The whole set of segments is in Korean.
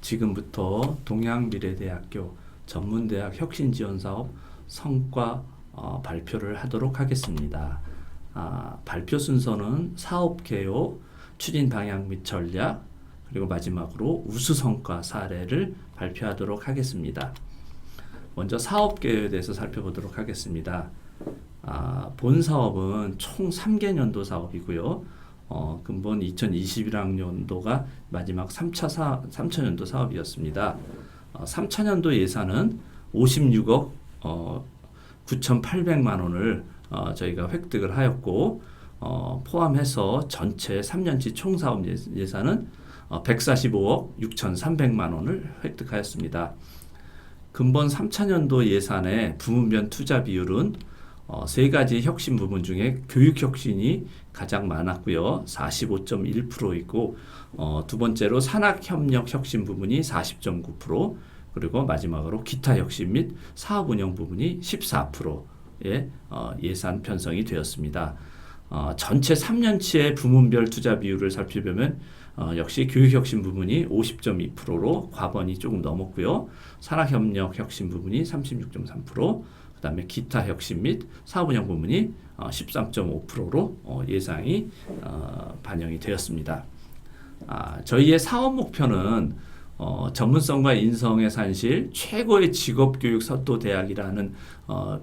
지금부터 동양미래대학교 전문대학 혁신지원사업 성과 발표를 하도록 하겠습니다. 발표 순서는 사업개요, 추진 방향 및 전략, 그리고 마지막으로 우수성과 사례를 발표하도록 하겠습니다. 먼저 사업개요에 대해서 살펴보도록 하겠습니다. 본 사업은 총 3개년도 사업이고요. 근본 2021학년도가 마지막 3차년도 사업이었습니다. 3차년도 예산은 56억 9,800만 원을 저희가 획득을 하였고, 포함해서 전체 3년치 총 사업 예산은 145억 6,300만 원을 획득하였습니다. 근본 3차년도 예산의 부문별 투자 비율은 세 가지 혁신 부문 중에 교육 혁신이 가장 많았고요. 45.1%이고, 두 번째로 산학협력 혁신 부문이 40.9%, 그리고 마지막으로 기타 혁신 및 사업 운영 부문이 14%의 예산 편성이 되었습니다. 전체 3년치의 부문별 투자 비율을 살펴보면 역시 교육혁신 부문이 50.2%로 과반이 조금 넘었고요. 산학협력 혁신 부문이 36.3%, 그 다음에 기타 혁신 및 사업운영 부문이 13.5%로 예상이 반영이 되었습니다. 저희의 사업 목표는 전문성과 인성의 산실, 최고의 직업교육 서도대학이라는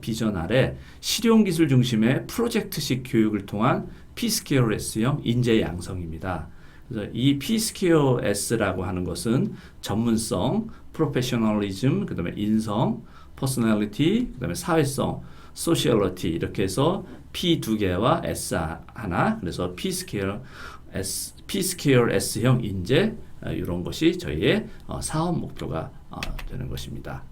비전 아래 실용기술 중심의 프로젝트식 교육을 통한 P스퀘어 S형 인재 양성입니다. 그래서 이 P스퀘어 S라고 하는 것은 전문성, 프로페셔널리즘, 그 다음에 인성, 퍼스널리티, 그 다음에 사회성, 소셜리티, 이렇게 해서 P 두 개와 S 하나, 그래서 P스퀘어 S형 인재, 이런 것이 저희의 사업 목표가 되는 것입니다.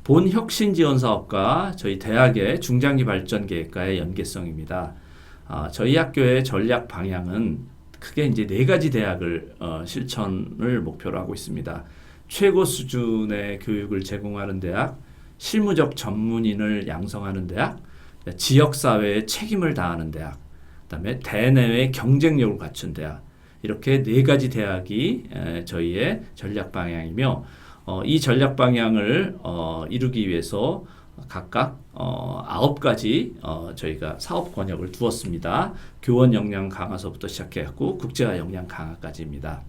본 혁신 지원 사업과 저희 대학의 중장기 발전 계획과의 연계성입니다. 저희 학교의 전략 방향은 크게 이제 네 가지 대학을 실천을 목표로 하고 있습니다. 최고 수준의 교육을 제공하는 대학, 실무적 전문인을 양성하는 대학, 지역사회에 책임을 다하는 대학, 그다음에 대내외 경쟁력을 갖춘 대학, 이렇게 네 가지 대학이 저희의 전략 방향이며, 이 전략 방향을 이루기 위해서 각각 9가지 저희가 사업 권역을 두었습니다. 교원 역량 강화서부터 시작해갖고 국제화 역량 강화까지입니다.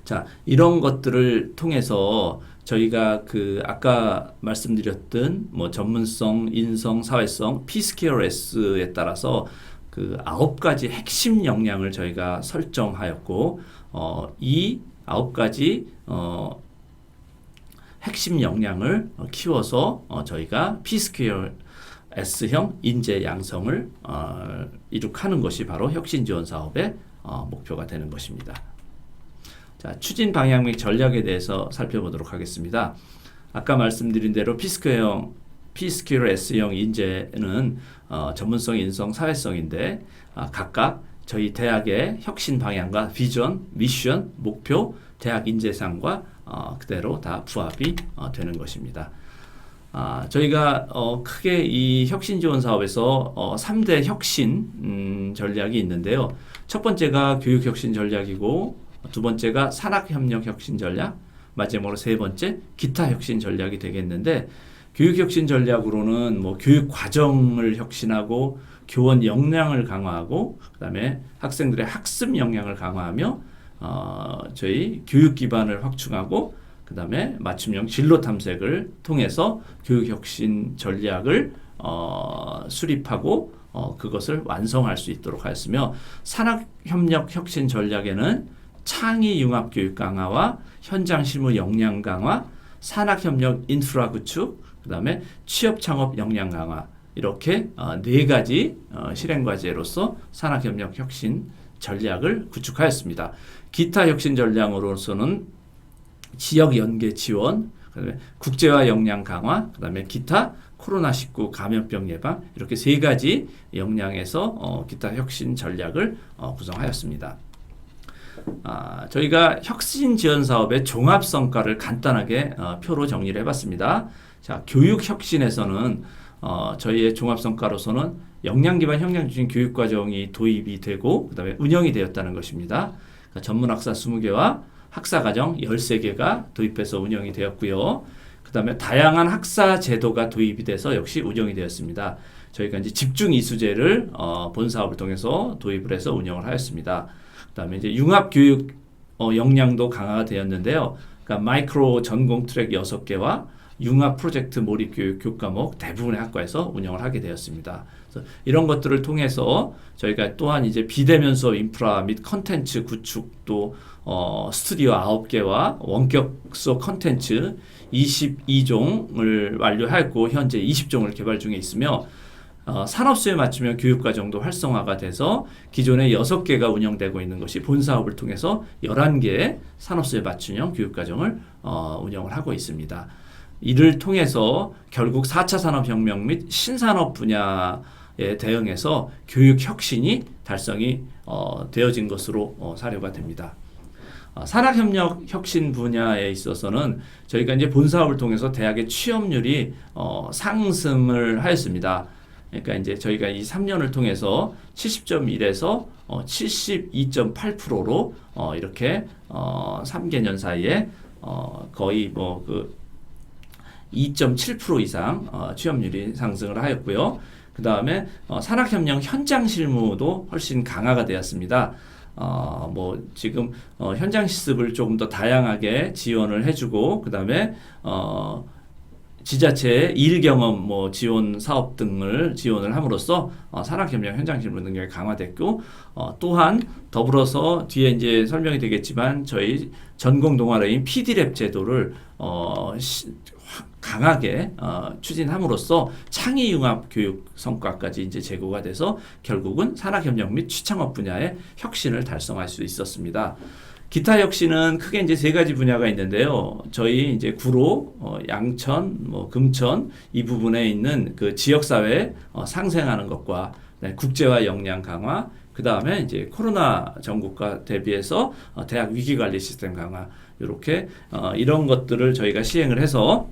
자, 이런 것들을 통해서 저희가 아까 말씀드렸던 전문성, 인성, 사회성, P스퀘어 S에 따라서 9가지 핵심 역량을 저희가 설정하였고, 이 9가지 핵심 역량을 키워서 저희가 P스퀘어 S형 인재 양성을 이룩하는 것이 바로 혁신 지원 사업의 목표가 되는 것입니다. 자, 추진 방향 및 전략에 대해서 살펴보도록 하겠습니다. 아까 말씀드린 대로 P스퀘어 S형 인재는 전문성, 인성, 사회성인데, 각각 저희 대학의 혁신 방향과 비전, 미션, 목표, 대학 인재상과 그대로 다 부합이 되는 것입니다. 저희가 크게 이 혁신 지원 사업에서 3대 혁신 전략이 있는데요. 첫 번째가 교육 혁신 전략이고, 두 번째가 산학협력 혁신 전략, 마지막으로 세 번째 기타 혁신 전략이 되겠는데, 교육혁신 전략으로는 교육 과정을 혁신하고 교원 역량을 강화하고, 그 다음에 학생들의 학습 역량을 강화하며 저희 교육 기반을 확충하고, 그 다음에 맞춤형 진로 탐색을 통해서 교육혁신 전략을 수립하고 그것을 완성할 수 있도록 하였으며, 산학협력 혁신 전략에는 창의 융합 교육 강화와 현장 실무 역량 강화, 산학협력 인프라 구축, 그 다음에 취업 창업 역량 강화, 이렇게 네 가지 실행 과제로서 산학협력 혁신 전략을 구축하였습니다. 기타 혁신 전략으로서는 지역 연계 지원, 그다음에 국제화 역량 강화, 그다음에 기타 코로나19 감염병 예방, 이렇게 세 가지 역량에서 기타 혁신 전략을 구성하였습니다. 저희가 혁신 지원 사업의 종합 성과를 간단하게 표로 정리를 해봤습니다. 자, 교육 혁신에서는 저희의 종합 성과로서는 역량 기반 역량 중심 교육 과정이 도입이 되고, 그다음에 운영이 되었다는 것입니다. 그러니까 전문 학사 20개와 학사과정 13개가 도입해서 운영이 되었고요. 그 다음에 다양한 학사 제도가 도입이 돼서 역시 운영이 되었습니다. 저희가 이제 집중 이수제를 본 사업을 통해서 도입을 해서 운영을 하였습니다. 그 다음에 이제 융합 교육 역량도 강화가 되었는데요. 그러니까 마이크로 전공 트랙 6개와 융합 프로젝트 몰입 교육 교과목 대부분의 학과에서 운영을 하게 되었습니다. 그래서 이런 것들을 통해서 저희가 또한 이제 비대면 수업 인프라 및 컨텐츠 구축 또 스튜디오 9개와 원격 수업 컨텐츠 22종을 완료하였고 현재 20종을 개발 중에 있으며 산업수에 맞추면 교육과정도 활성화가 돼서 기존에 6개가 운영되고 있는 것이 본 사업을 통해서 11개의 산업수에 맞춘형 교육과정을 운영을 하고 있습니다. 이를 통해서 결국 4차 산업혁명 및 신산업 분야에 대응해서 교육 혁신이 달성이 되어진 것으로 사료가 됩니다. 산학협력 혁신 분야에 있어서는 저희가 이제 본 사업을 통해서 대학의 취업률이 상승을 하였습니다. 그러니까 이제 저희가 이 3년을 통해서 70.1에서 72.8%로 이렇게 3개년 사이에 거의 뭐 그 2.7% 이상 취업률이 상승을 하였고요. 그 다음에 산학협력 현장 실무도 훨씬 강화가 되었습니다. 뭐 지금 현장 실습을 조금 더 다양하게 지원을 해주고 그 다음에 지자체의 일 경험 뭐 지원 사업 등을 지원을 함으로써 산학협력 현장 실무 능력이 강화됐고 또한 더불어서 뒤에 이제 설명이 되겠지만 저희 전공 동아리인 PD랩 제도를 강하게 추진함으로써 창의융합 교육 성과까지 이제 제고가 돼서 결국은 산학협력 및 취창업 분야의 혁신을 달성할 수 있었습니다. 기타 혁신은 크게 이제 3가지 분야가 있는데요. 저희 이제 구로, 양천, 뭐 금천 이 부분에 있는 그 지역사회 상생하는 것과 국제화 역량 강화, 그 다음에 이제 코로나 전국과 대비해서 대학 위기관리 시스템 강화, 이렇게 이런 것들을 저희가 시행을 해서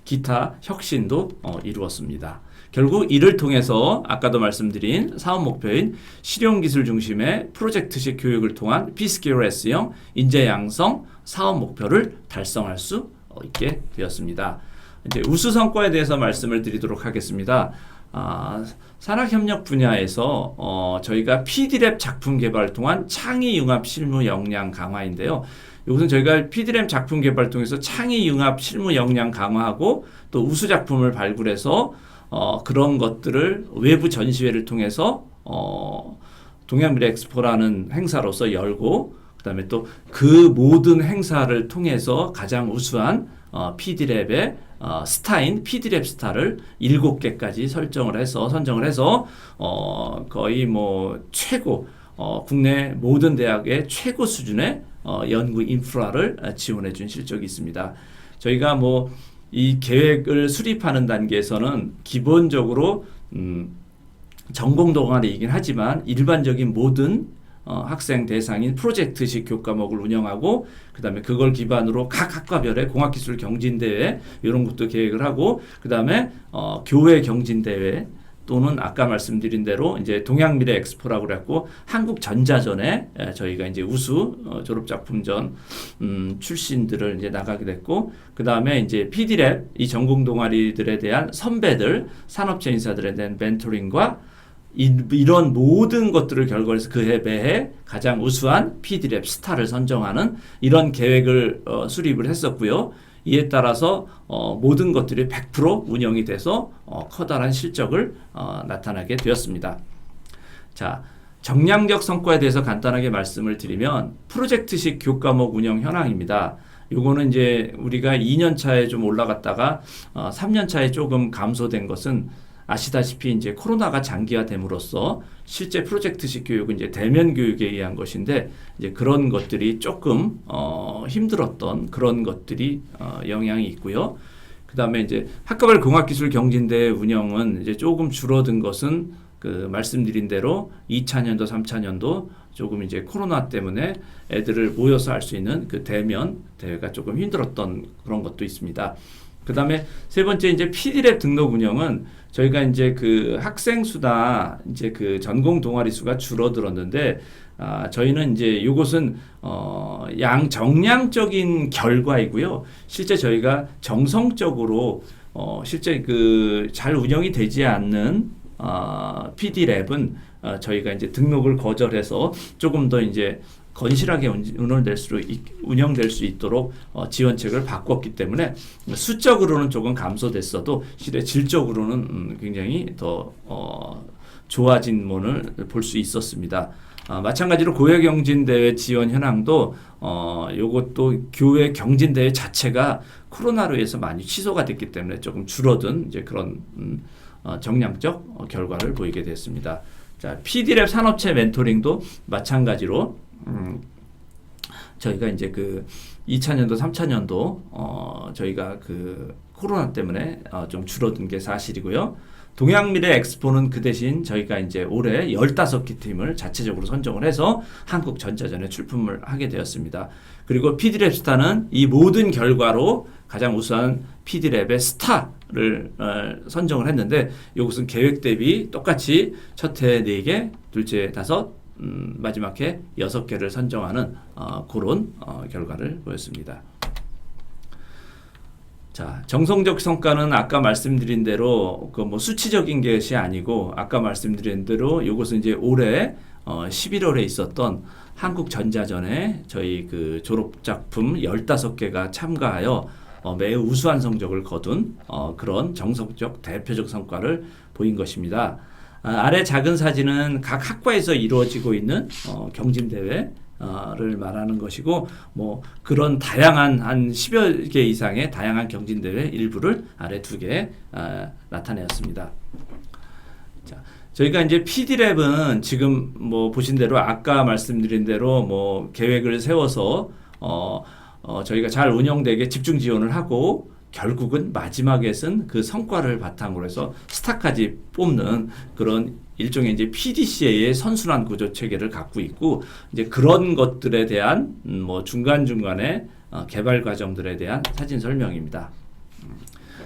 기타 혁신도 이루었습니다. 결국 이를 통해서 아까도 말씀드린 사업 목표인 실용기술 중심의 프로젝트식 교육을 통한 P스케일 S형 인재 양성 사업 목표를 달성할 수 있게 되었습니다. 이제 우수 성과에 대해서 말씀을 드리도록 하겠습니다. 산학협력 분야에서 저희가 PD랩 작품 개발을 통한 창의융합 실무 역량 강화인데요. 이것은 저희가 PD랩 작품 개발을 통해서 창의융합 실무 역량 강화하고 또 우수 작품을 발굴해서 그런 것들을 외부 전시회를 통해서 동양미래 엑스포라는 행사로서 열고 그다음에 또 그 모든 행사를 통해서 가장 우수한 PD랩의 스타인 PD랩 스타를 7개까지 선정을 해서 거의 뭐 최고 국내 모든 대학의 최고 수준의 연구 인프라를 지원해 준 실적이 있습니다. 저희가 뭐 이 계획을 수립하는 단계에서는 기본적으로 전공 동아리이긴 하지만 일반적인 모든 학생 대상인 프로젝트식 교과목을 운영하고 그 다음에 그걸 기반으로 각 학과별의 공학기술 경진대회 이런 것도 계획을 하고 그 다음에 교회 경진대회 또는 아까 말씀드린 대로 이제 동양미래 엑스포라고 그랬고 한국전자전에 저희가 이제 우수 졸업작품전 출신들을 이제 나가게 됐고 그 다음에 이제 PD랩 이 전공 동아리들에 대한 선배들 산업체 인사들에 대한 멘토링과 이런 모든 것들을 결과해서 그해 매해 가장 우수한 PD랩 스타를 선정하는 이런 계획을 수립을 했었고요. 이에 따라서 모든 것들이 100% 운영이 돼서 커다란 실적을 나타나게 되었습니다. 자, 정량적 성과에 대해서 간단하게 말씀을 드리면 프로젝트식 교과목 운영 현황입니다. 요거는 이제 우리가 2년 차에 좀 올라갔다가 3년 차에 조금 감소된 것은 아시다시피 이제 코로나가 장기화됨으로써 실제 프로젝트식 교육은 이제 대면 교육에 의한 것인데 이제 그런 것들이 조금 힘들었던 그런 것들이 영향이 있고요. 그다음에 이제 학과별 공학기술 경진대회 운영은 이제 조금 줄어든 것은 그 말씀드린 대로 2차년도, 3차년도 조금 이제 코로나 때문에 애들을 모여서 할 수 있는 그 대면 대회가 조금 힘들었던 그런 것도 있습니다. 그 다음에 세 번째 이제 PD랩 등록 운영은 저희가 이제 그 학생 수다 이제 그 전공 동아리 수가 줄어들었는데 저희는 이제 이것은 정량적인 결과이고요. 실제 저희가 정성적으로 실제 그 잘 운영이 되지 않는 PD랩은 저희가 이제 등록을 거절해서 조금 더 이제 건실하게 운영될 수 있도록 지원책을 바꿨기 때문에 수적으로는 조금 감소됐어도 실제 질적으로는 굉장히 더 좋아진 면을 볼 수 있었습니다. 마찬가지로 고액 경진대회 지원 현황도 요것도 교회 경진대회 자체가 코로나로 인해서 많이 취소가 됐기 때문에 조금 줄어든 이제 그런 정량적 결과를 보이게 됐습니다. 자, PD랩 산업체 멘토링도 마찬가지로 저희가 이제 그 2000년도, 3000년도 저희가 그 코로나 때문에 좀 줄어든 게 사실이고요. 동양미래 엑스포는 그 대신 저희가 이제 올해 15개 팀을 자체적으로 선정을 해서 한국전자전에 출품을 하게 되었습니다. 그리고 PD랩 스타는 이 모든 결과로 가장 우수한 PD랩의 스타를 선정을 했는데 이것은 계획 대비 똑같이 첫 해 4개, 둘째 5, 마지막 해 6개를 선정하는 그런 결과를 보였습니다. 자, 정성적 성과는 아까 말씀드린 대로 그 뭐 수치적인 것이 아니고 아까 말씀드린 대로 이것은 이제 올해 11월에 있었던 한국전자전에 저희 그 졸업 작품 15개가 참가하여 매우 우수한 성적을 거둔 그런 정성적 대표적 성과를 보인 것입니다. 아래 작은 사진은 각 학과에서 이루어지고 있는 경진대회 를 말하는 것이고 뭐 그런 다양한 한 10여 개 이상의 다양한 경진대회 일부를 아래 2개 나타내었습니다. 자, 저희가 이제 PD랩은 지금 뭐 보신 대로 아까 말씀드린 대로 뭐 계획을 세워서 저희가 잘 운영되게 집중 지원을 하고 결국은 마지막에는 그 성과를 바탕으로 해서 스타까지 뽑는 그런 일종의 이제 PDCA의 선순환 구조 체계를 갖고 있고 이제 그런 것들에 대한 뭐 중간중간에 개발 과정들에 대한 사진 설명입니다.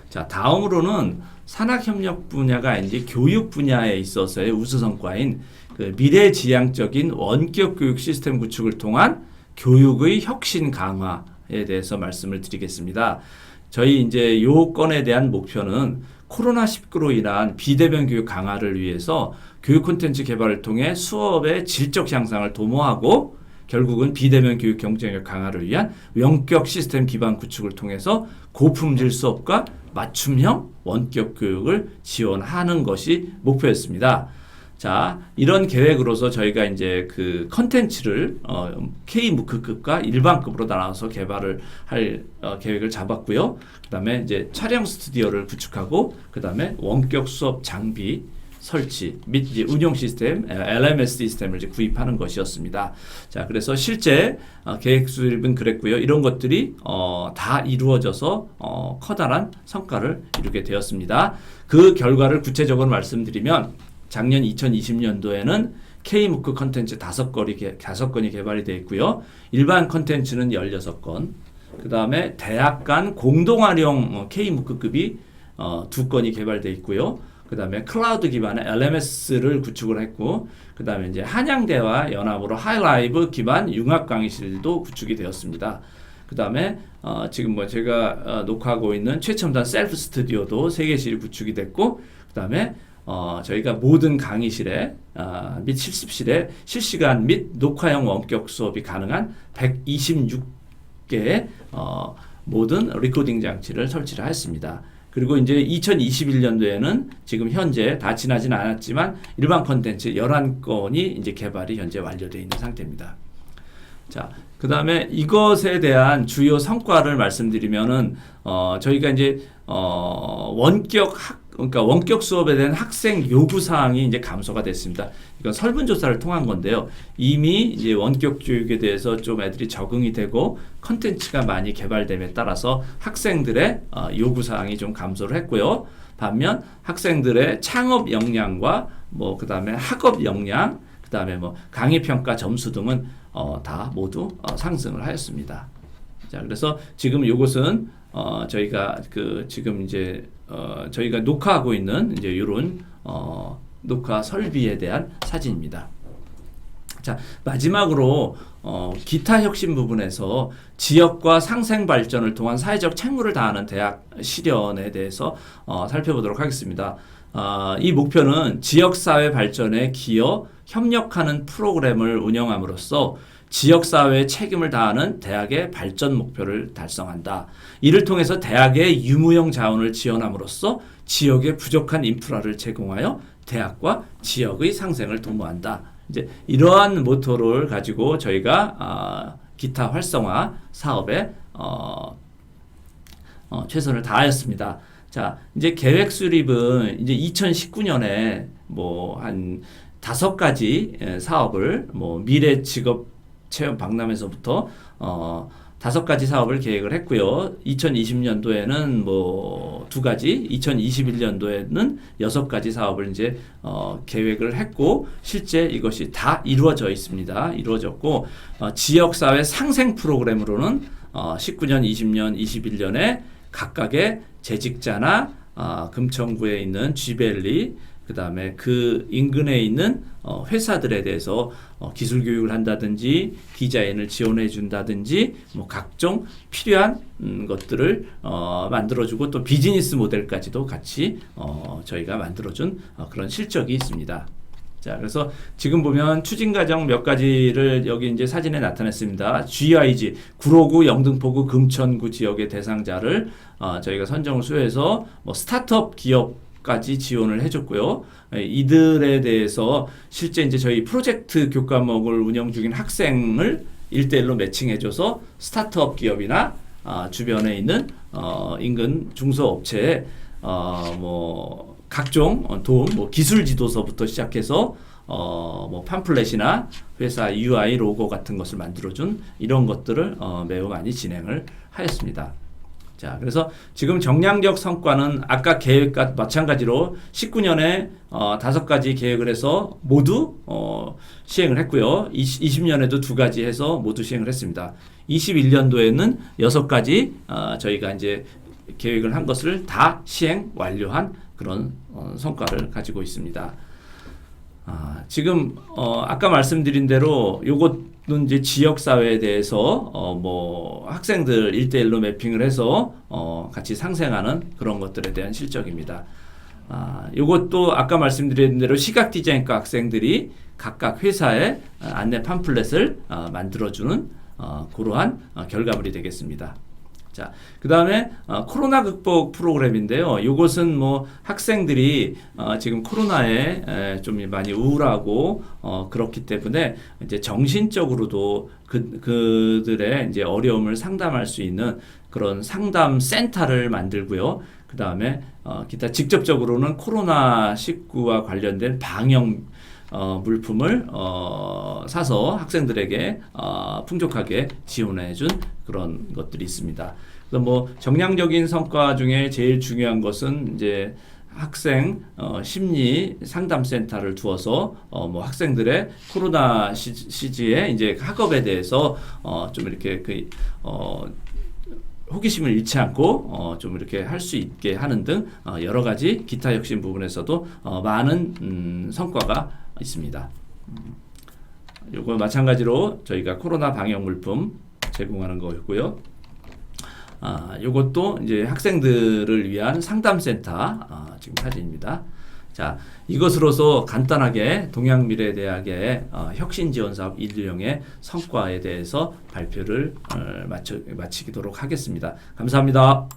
자, 다음으로는 산학협력 분야가 이제 교육 분야에 있어서의 우수 성과인 그 미래지향적인 원격 교육 시스템 구축을 통한 교육의 혁신 강화에 대해서 말씀을 드리겠습니다. 저희 이제 요 건에 대한 목표는 코로나19로 인한 비대면 교육 강화를 위해서 교육 콘텐츠 개발을 통해 수업의 질적 향상을 도모하고 결국은 비대면 교육 경쟁력 강화를 위한 원격 시스템 기반 구축을 통해서 고품질 수업과 맞춤형 원격 교육을 지원하는 것이 목표였습니다. 자, 이런 계획으로서 저희가 이제 그 컨텐츠를 K-무크급과 일반급으로 나눠서 개발을 할 계획을 잡았고요. 그다음에 이제 촬영 스튜디오를 구축하고 그다음에 원격 수업 장비 설치 및 이제 운영 시스템 LMS 시스템을 이제 구입하는 것이었습니다. 자, 그래서 실제 계획 수립은 그랬고요. 이런 것들이 다 이루어져서 커다란 성과를 이루게 되었습니다. 그 결과를 구체적으로 말씀드리면 작년 2020년도에는 K-무크 컨텐츠 5건이 개발이 되어 있고요. 일반 컨텐츠는 16건, 그 다음에 대학 간 공동활용 K-무크급이 2건이 개발되어 있고요. 그 다음에 클라우드 기반의 LMS를 구축을 했고, 그 다음에 이제 한양대와 연합으로 하이라이브 기반 융합 강의실도 구축이 되었습니다. 그 다음에 지금 뭐 제가 녹화하고 있는 최첨단 셀프 스튜디오도 3개실이 구축이 됐고, 그 다음에 저희가 모든 강의실에 및 실습실에 실시간 및 녹화형 원격 수업이 가능한 126개의 모든 리코딩 장치를 설치를 했습니다. 그리고 이제 2021년도에는 지금 현재 다 지나진 않았지만 일반 콘텐츠 11건이 이제 개발이 현재 완료되어 있는 상태입니다. 자, 그 다음에 이것에 대한 주요 성과를 말씀드리면은 저희가 이제 그러니까 원격 수업에 대한 학생 요구 사항이 이제 감소가 됐습니다. 이건 설문조사를 통한 건데요. 이미 이제 원격 교육에 대해서 좀 애들이 적응이 되고 컨텐츠가 많이 개발됨에 따라서 학생들의 요구 사항이 좀 감소를 했고요. 반면 학생들의 창업 역량과 뭐 그다음에 학업 역량, 그다음에 뭐 강의 평가 점수 등은 다 모두 상승을 하였습니다. 자, 그래서 지금 이것은 저희가 그 지금 이제 저희가 녹화하고 있는 이제 이런 녹화 설비에 대한 사진입니다. 자, 마지막으로 기타 혁신 부분에서 지역과 상생 발전을 통한 사회적 책무를 다하는 대학 실현에 대해서 살펴보도록 하겠습니다. 이 목표는 지역사회 발전에 기여, 협력하는 프로그램을 운영함으로써 지역사회의 책임을 다하는 대학의 발전 목표를 달성한다. 이를 통해서 대학의 유무형 자원을 지원함으로써 지역의 부족한 인프라를 제공하여 대학과 지역의 상생을 도모한다. 이제 이러한 모토를 가지고 저희가 기타 활성화 사업에 최선을 다하였습니다. 자, 이제 계획 수립은 이제 2019년에 뭐 한 5가지 사업을 미래 직업 체험 박람회에서부터 5가지 사업을 계획을 했고요. 2020년도에는 뭐 2가지, 2021년도에는 6가지 사업을 이제 계획을 했고 실제 이것이 다 이루어져 있습니다. 이루어졌고 지역사회 상생 프로그램으로는 19년, 20년, 21년에 각각의 재직자나 금천구에 있는 쥐밸리 그 다음에 그 인근에 있는 회사들에 대해서 기술 교육을 한다든지 디자인을 지원해 준다든지 뭐 각종 필요한 것들을 만들어주고 또 비즈니스 모델까지도 같이 저희가 만들어준 그런 실적이 있습니다. 자, 그래서 지금 보면 추진 과정 몇 가지를 여기 이제 사진에 나타냈습니다. GIG, 구로구, 영등포구, 금천구 지역의 대상자를 저희가 선정을 수여해서 뭐 스타트업 기업까지 지원을 해줬고요. 이들에 대해서 실제 이제 저희 프로젝트 교과목을 운영 중인 학생을 1대1로 매칭해줘서 스타트업 기업이나 주변에 있는 인근 중소업체에 뭐 각종 도움, 뭐 기술 지도서부터 시작해서 뭐 팜플렛이나 회사 UI 로고 같은 것을 만들어준 이런 것들을 매우 많이 진행을 하였습니다. 자, 그래서 지금 정량적 성과는 아까 계획과 마찬가지로 19년에 5가지 계획을 해서 모두 시행을 했고요. 20년에도 2가지 해서 모두 시행을 했습니다. 21년도에는 6가지 저희가 이제 계획을 한 것을 다 시행 완료한 그런 성과를 가지고 있습니다. 지금 아까 말씀드린 대로 요것은 이제 지역 사회에 대해서 뭐 학생들 1대1로 매핑을 해서 같이 상생하는 그런 것들에 대한 실적입니다. 요것도 아까 말씀드린 대로 시각 디자인과 학생들이 각각 회사에 안내 팜플렛을 만들어주는 그러한 결과물이 되겠습니다. 자, 그 다음에 코로나 극복 프로그램인데요. 이것은 뭐 학생들이 지금 코로나에 좀 많이 우울하고 그렇기 때문에 이제 정신적으로도 그들의 이제 어려움을 상담할 수 있는 그런 상담 센터를 만들고요. 그 다음에 기타 직접적으로는 코로나19와 관련된 방역 물품을 사서 학생들에게 풍족하게 지원해준 그런 것들이 있습니다. 그래서 뭐 정량적인 성과 중에 제일 중요한 것은 이제 학생 심리 상담 센터를 두어서 뭐 학생들의 코로나 시기에 이제 학업에 대해서 좀 이렇게 호기심을 잃지 않고 좀 이렇게 할 수 있게 하는 등 여러 가지 기타 혁신 부분에서도 많은 성과가 있습니다. 요거 마찬가지로 저희가 코로나 방역 물품 제공하는 거였고요. 요것도 이제 학생들을 위한 상담센터 지금 사진입니다. 자, 이것으로서 간단하게 동양미래대학의 혁신지원사업 1류형의 성과에 대해서 발표를 마치도록 하겠습니다. 감사합니다.